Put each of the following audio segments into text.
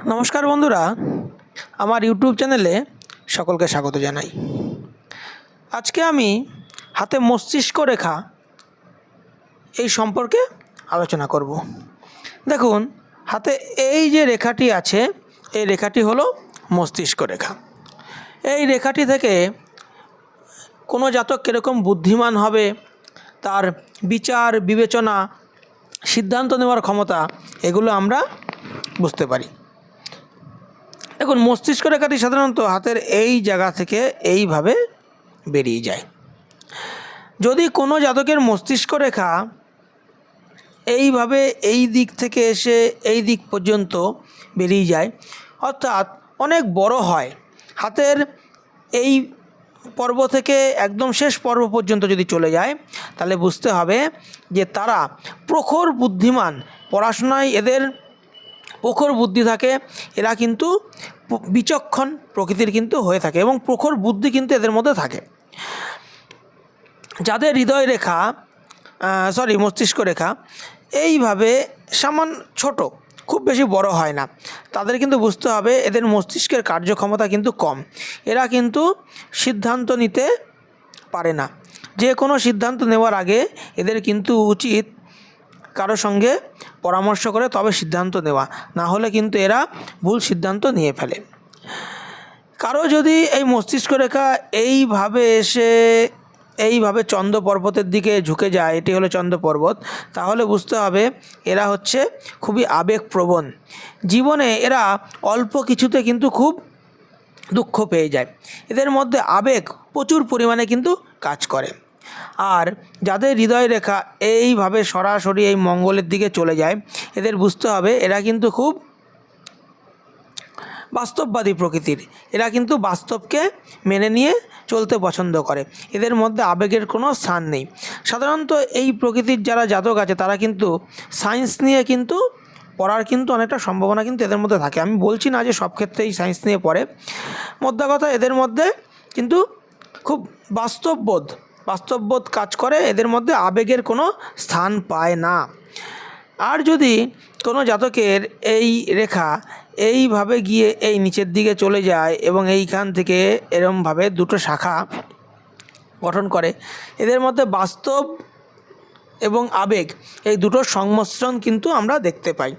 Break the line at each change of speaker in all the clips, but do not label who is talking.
নমস্কার বন্ধুরা, আমার ইউটিউব চ্যানেলে সকলকে স্বাগত জানাই। আজকে আমি হাতে মস্তিষ্ক রেখা এই সম্পর্কে আলোচনা করব। দেখুন, হাতে এই যে রেখাটি আছে, এই রেখাটি হলো মস্তিষ্ক রেখা। এই রেখাটি থেকে কোনো জাতক কীরকম বুদ্ধিমান হবে, তার বিচার বিবেচনা, সিদ্ধান্ত নেওয়ার ক্ষমতা, এগুলো আমরা বুঝতে পারি। দেখুন, মস্তিষ্ক রেখাটি সাধারণত হাতের এই জায়গা থেকে এইভাবে বেরিয়ে যায়। যদি কোনো জাতকের মস্তিষ্ক রেখা এইভাবে এই দিক থেকে এসে এই দিক পর্যন্ত বেরিয়ে যায়, অর্থাৎ অনেক বড় হয়, হাতের এই পর্ব থেকে একদম শেষ পর্ব পর্যন্ত যদি চলে যায়, তাহলে বুঝতে হবে যে তারা প্রখর বুদ্ধিমান, পড়াশোনায় এদের প্রখর বুদ্ধি থাকে, এরা কিন্তু বিচক্ষণ প্রকৃতির কিন্তু হয়ে থাকে এবং প্রখর বুদ্ধি কিন্তু এদের মধ্যে থাকে। যাদের হৃদয় রেখা মস্তিষ্ক রেখা এইভাবে সামান্য ছোট, খুব বেশি বড় হয় না, তাদের কিন্তু বুঝতে হবে এদের মস্তিষ্কের কার্যক্ষমতা কিন্তু কম। এরা কিন্তু সিদ্ধান্ত নিতে পারে না। যে কোনো সিদ্ধান্ত নেওয়ার আগে এদের কিন্তু উচিত কারো সঙ্গে পরামর্শ করে তবে সিদ্ধান্ত নেওয়া, না হলে কিন্তু এরা ভুল সিদ্ধান্ত নিয়ে ফেলে। কারো যদি এই মস্তিষ্ক রেখা এইভাবে এসে এইভাবে চন্দ্র পর্বতের দিকে ঝুঁকে যায়, এটি হলো চন্দ্র পর্বত, তাহলে বুঝতে হবে এরা হচ্ছে খুবই আবেগপ্রবণ। জীবনে এরা অল্প কিছুতে কিন্তু খুব দুঃখ পেয়ে যায়। এদের মধ্যে আবেগ প্রচুর পরিমাণে কিন্তু কাজ করে। আর যাদের হৃদয় রেখা এইভাবে সরাসরি এই মঙ্গলের দিকে চলে যায়, এদের বুঝতে হবে এরা কিন্তু খুব বাস্তববাদী প্রকৃতির। এরা কিন্তু বাস্তবকে মেনে নিয়ে চলতে পছন্দ করে। এদের মধ্যে আবেগের কোনো স্থান নেই। সাধারণত এই প্রকৃতির যারা জাতক আছে, তারা কিন্তু সায়েন্স নিয়ে কিন্তু পড়ার কিন্তু অনেকটা সম্ভাবনা কিন্তু এদের মধ্যে থাকে। আমি বলছি না যে সব ক্ষেত্রেই সায়েন্স নিয়ে পড়ে, মোদ্দা কথা এদের মধ্যে কিন্তু খুব বাস্তববোধ কাজ করে, এদের মধ্যে আবেগের কোনো স্থান পায় না। আর যদি কোনো জাতকের এই রেখা এইভাবে গিয়ে এই নিচের দিকে চলে যায় এবং এইখান থেকে এরমভাবে দুটো শাখা গঠন করে, এদের মধ্যে বাস্তব এবং আবেগ এই দুটোর সংমিশ্রণ কিন্তু আমরা দেখতে পাই।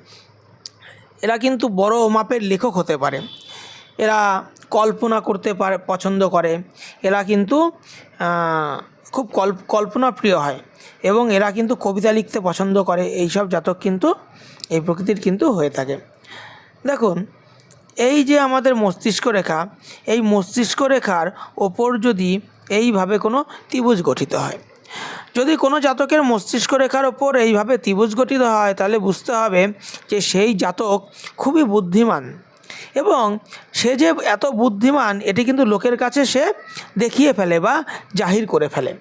এরা কিন্তু বড় মাপের লেখক হতে পারে, এরা কল্পনা করতে পছন্দ করে, এরা কিন্তু খুব কল্পনাপ্রিয় হয় এবং এরা কিন্তু কবিতা লিখতে পছন্দ করে। এইসব জাতক কিন্তু এই প্রকৃতির কিন্তু হয়ে থাকে। দেখুন, এই যে আমাদের মস্তিষ্ক রেখা, এই মস্তিষ্ক রেখার ওপর যদি এইভাবে কোনো ত্রিভুজ গঠিত হয়, যদি কোনো জাতকের মস্তিষ্ক রেখার ওপর এইভাবে ত্রিভুজ গঠিত হয়, তাহলে বুঝতে হবে যে সেই জাতক খুবই বুদ্ধিমান এবং সে যে এত বুদ্ধিমান এটি কিন্তু লোকের কাছে সে দেখিয়ে ফেলে বা জাহির করে ফেলে।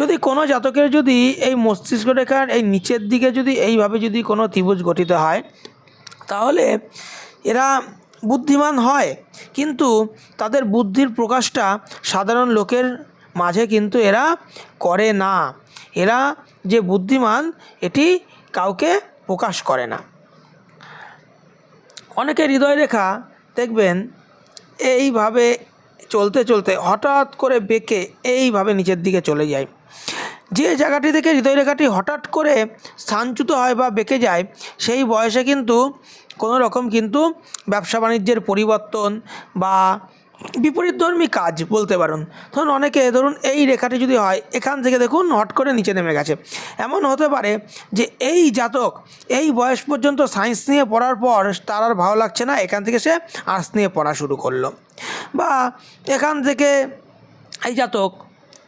যদি কোনো জাতকের যদি এই মস্তিষ্ক রেখার এই নিচের দিকে যদি এইভাবে যদি কোনো ত্রিভুজ গঠিত হয়, তাহলে এরা বুদ্ধিমান হয়, কিন্তু তাদের বুদ্ধির প্রকাশটা সাধারণ লোকের মাঝে কিন্তু এরা করে না। এরা যে বুদ্ধিমান এটি কাউকে প্রকাশ করে না। অনেকের হৃদয় রেখা দেখবেন এইভাবে চলতে চলতে হঠাৎ করে বেঁকে এইভাবে নিচের দিকে চলে যায়। যে জায়গাটি থেকে হৃদয় রেখাটি হঠাৎ করে স্থানচ্যুত হয় বা বেঁকে যায়, সেই বয়সে কিন্তু কোনো রকম কিন্তু ব্যবসা বাণিজ্যের পরিবর্তন বা বিপরীতধর্মী কাজ বলতে পারুন। ধরুন, অনেকে ধরুন এই রেখাটি যদি হয়, এখান থেকে দেখুন হট করে নিচে নেমে গেছে। এমন হতে পারে যে এই জাতক এই বয়স পর্যন্ত সায়েন্স নিয়ে পড়ার পর তার আর ভালো লাগছে না, এখান থেকে সে আর্টস নিয়ে পড়া শুরু করলো। বা এখান থেকে এই জাতক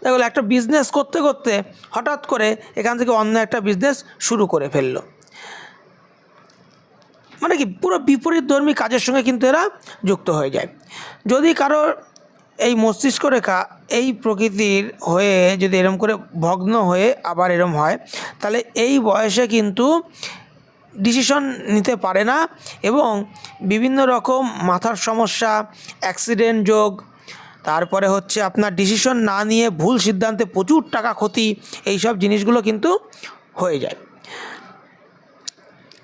দেখো একটা বিজনেস করতে করতে হঠাৎ করে এখান থেকে অন্য একটা বিজনেস শুরু করে ফেললো। মানে কি, পুরো বিপরীতধর্মী কাজের সঙ্গে কিন্তু এরা যুক্ত হয়ে যায়। যদি কারোর এই মস্তিষ্ক রেখা এই প্রকৃতির হয়ে যদি এরম করে ভগ্ন হয়ে আবার এরম হয়, তাহলে এই বয়সে কিন্তু ডিসিশন নিতে পারে না এবং বিভিন্ন রকম মাথার সমস্যা, অ্যাক্সিডেন্ট যোগ, তারপরে হচ্ছে আপনার ডিসিশন না নিয়ে ভুল সিদ্ধান্তে প্রচুর টাকা ক্ষতি, এই সব জিনিসগুলো কিন্তু হয়ে যায়।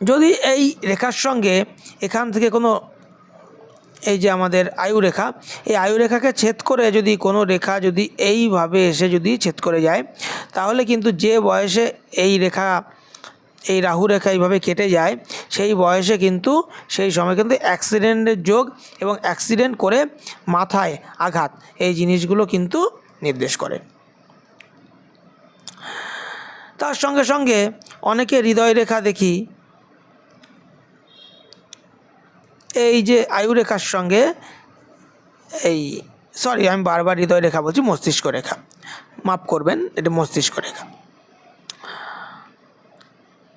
যদি এই রেখার সঙ্গে এখান থেকে কোনো এই যে আমাদের আয়ু রেখা, এই আয়ু রেখাকে ছেদ করে যদি কোনো রেখা যদি এইভাবে এসে যদি ছেদ করে যায়, তাহলে কিন্তু যে বয়সে এই রেখা এই রাহু রেখা এইভাবে কেটে যায়, সেই বয়সে কিন্তু সেই সময় কিন্তু অ্যাক্সিডেন্টের যোগ এবং অ্যাক্সিডেন্ট করে মাথায় আঘাত এই জিনিসগুলো কিন্তু নির্দেশ করে। তার সঙ্গে সঙ্গে অনেকে হৃদয় রেখা দেখি এই যে আয়ু রেখার সঙ্গে আমি বারবার হৃদয় রেখা বলছি, মস্তিষ্ক রেখা, মাফ করবেন, এটা মস্তিষ্ক রেখা।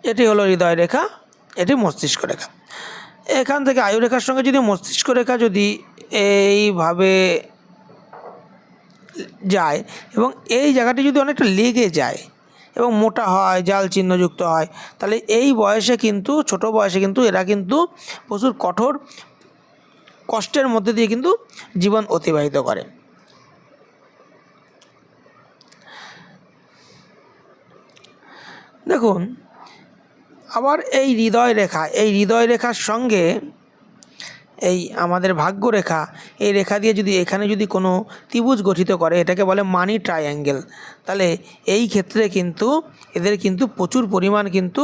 এটি হলো হৃদয় রেখা, এটি মস্তিষ্ক রেখা। এখান থেকে আয়ু রেখার সঙ্গে যদি মস্তিষ্ক রেখা যদি এইভাবে যায় এবং এই জায়গাটি যদি অনেকটা লেগে যায় এবং মোটা হয়, জাল চিহ্নযুক্ত হয়, তাহলে এই বয়সে কিন্তু ছোট বয়সে কিন্তু এরা কিন্তু প্রচুর কঠোর কষ্টের মধ্যে দিয়ে কিন্তু জীবন অতিবাহিত করে। দেখুন, আবার এই হৃদয় রেখার সঙ্গে এই আমাদের ভাগ্য রেখা, এই রেখা দিয়ে যদি এখানে যদি কোনো ত্রিভুজ গঠিত করে, এটাকে বলে মানি ট্রায়াঙ্গেল, তাহলে এই ক্ষেত্রে কিন্তু এদের কিন্তু প্রচুর পরিমাণ কিন্তু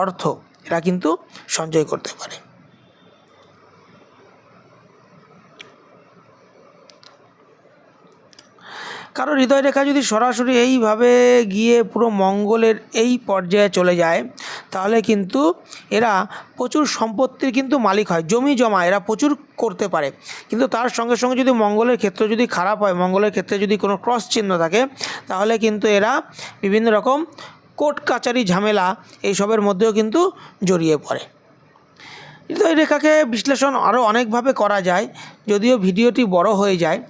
অর্থ এরা কিন্তু সঞ্চয় করতে পারে। কারো হৃদয় রেখা যদি সরাসরি এইভাবে গিয়ে পুরো মঙ্গলের এই পর্যায়ে চলে যায়, তাহলে কিন্তু এরা প্রচুর সম্পত্তির কিন্তু মালিক হয়, জমি জমা এরা প্রচুর করতে পারে। কিন্তু তার সঙ্গে সঙ্গে যদি মঙ্গলের ক্ষেত্র যদি খারাপ হয়, মঙ্গলের ক্ষেত্রে যদি কোনো ক্রস চিহ্ন থাকে, তাহলে কিন্তু এরা বিভিন্ন রকম কোর্ট কাচারি ঝামেলা এইসবের মধ্যেও কিন্তু জড়িয়ে পড়ে। হৃদয় রেখাকে বিশ্লেষণ আরও অনেকভাবে করা যায়, যদিও ভিডিওটি বড় হয়ে যায়,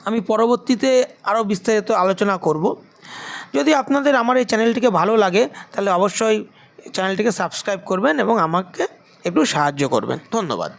আমি পরবর্তীতে আরও বিস্তারিত আলোচনা করব। যদি আপনাদের আমার এই চ্যানেলটিকে ভালো লাগে, তাহলে অবশ্যই চ্যানেলটিকে সাবস্ক্রাইব করবেন এবং আমাকে একটু সাহায্য করবেন। ধন্যবাদ।